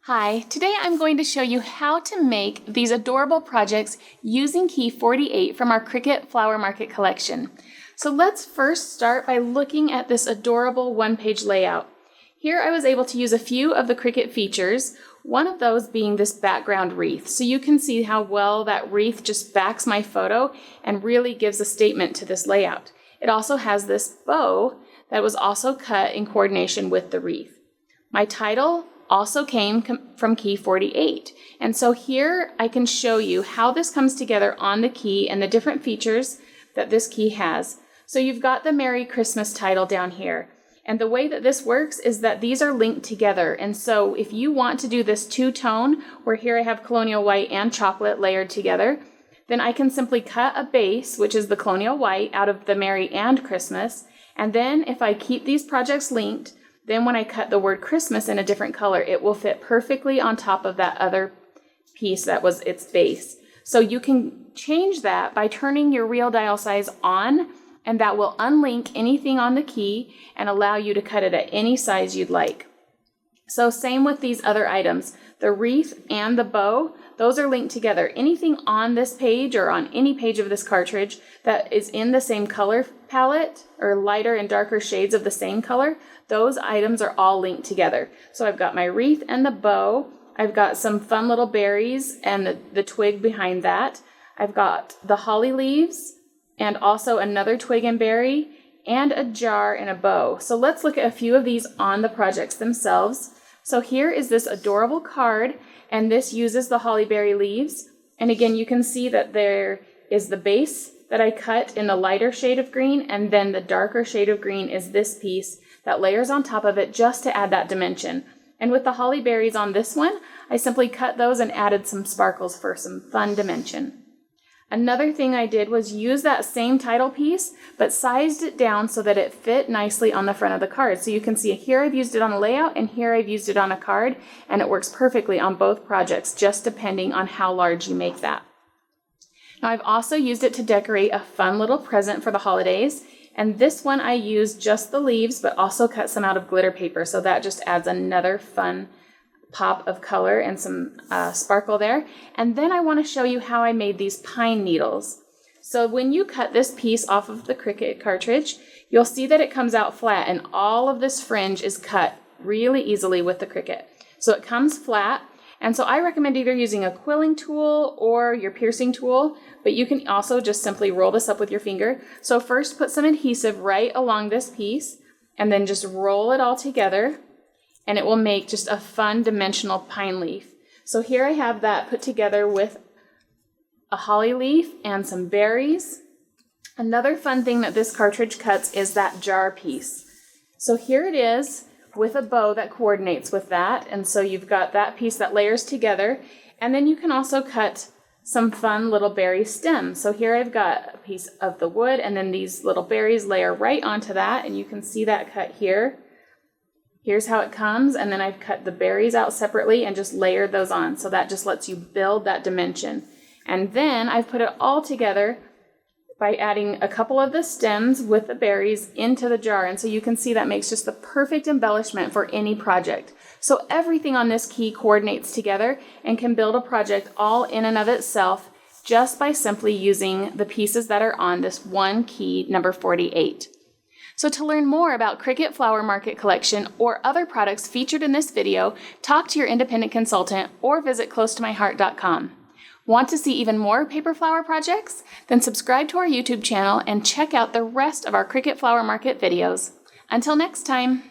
Hi, today I'm going to show you how to make these adorable projects using key 48 from our Cricut Flower Market collection. So let's first start by looking at this adorable one-page layout. Here I was able to use a few of the Cricut features, one of those being this background wreath. So you can see how well that wreath just backs my photo and really gives a statement to this layout. It also has this bow that was also cut in coordination with the wreath. My title also came from key 48. And so here I can show you how this comes together on the key and the different features that this key has. So you've got the Merry Christmas title down here. And the way that this works is that these are linked together. And so if you want to do this two-tone, where here I have colonial white and chocolate layered together, then I can simply cut a base, which is the colonial white, out of the Merry and Christmas. And then if I keep these projects linked, then when I cut the word Christmas in a different color, it will fit perfectly on top of that other piece that was its base. So you can change that by turning your real dial size on, and that will unlink anything on the key and allow you to cut it at any size you'd like. So same with these other items. The wreath and the bow, those are linked together. Anything on this page or on any page of this cartridge that is in the same color palette or lighter and darker shades of the same color, those items are all linked together. So I've got my wreath and the bow. I've got some fun little berries and the twig behind that. I've got the holly leaves and also another twig and berry and a jar and a bow. So let's look at a few of these on the projects themselves. So here is this adorable card, and this uses the holly berry leaves. And again, you can see that there is the base that I cut in the lighter shade of green, and then the darker shade of green is this piece that layers on top of it just to add that dimension. And with the holly berries on this one, I simply cut those and added some sparkles for some fun dimension. Another thing I did was use that same title piece, but sized it down so that it fit nicely on the front of the card. So you can see here I've used it on a layout and here I've used it on a card, and it works perfectly on both projects, just depending on how large you make that. Now I've also used it to decorate a fun little present for the holidays, and this one I used just the leaves, but also cut some out of glitter paper, so that just adds another fun pop of color and some sparkle there. And then I want to show you how I made these pine needles. So when you cut this piece off of the Cricut cartridge, you'll see that it comes out flat, and all of this fringe is cut really easily with the Cricut. So it comes flat, and so I recommend either using a quilling tool or your piercing tool, but you can also just simply roll this up with your finger. So first put some adhesive right along this piece, and then just roll it all together, and it will make just a fun dimensional pine leaf. So here I have that put together with a holly leaf and some berries. Another fun thing that this cartridge cuts is that jar piece. So here it is with a bow that coordinates with that. And so you've got that piece that layers together. And then you can also cut some fun little berry stems. So here I've got a piece of the wood, and then these little berries layer right onto that. And you can see that cut here. Here's how it comes, and then I've cut the berries out separately and just layered those on. So that just lets you build that dimension. And then I've put it all together by adding a couple of the stems with the berries into the jar. And so you can see that makes just the perfect embellishment for any project. So everything on this key coordinates together and can build a project all in and of itself just by simply using the pieces that are on this one key, number 48. So to learn more about Cricut Flower Market collection or other products featured in this video, talk to your independent consultant or visit closetomyheart.com. Want to see even more paper flower projects? Then subscribe to our YouTube channel and check out the rest of our Cricut Flower Market videos. Until next time.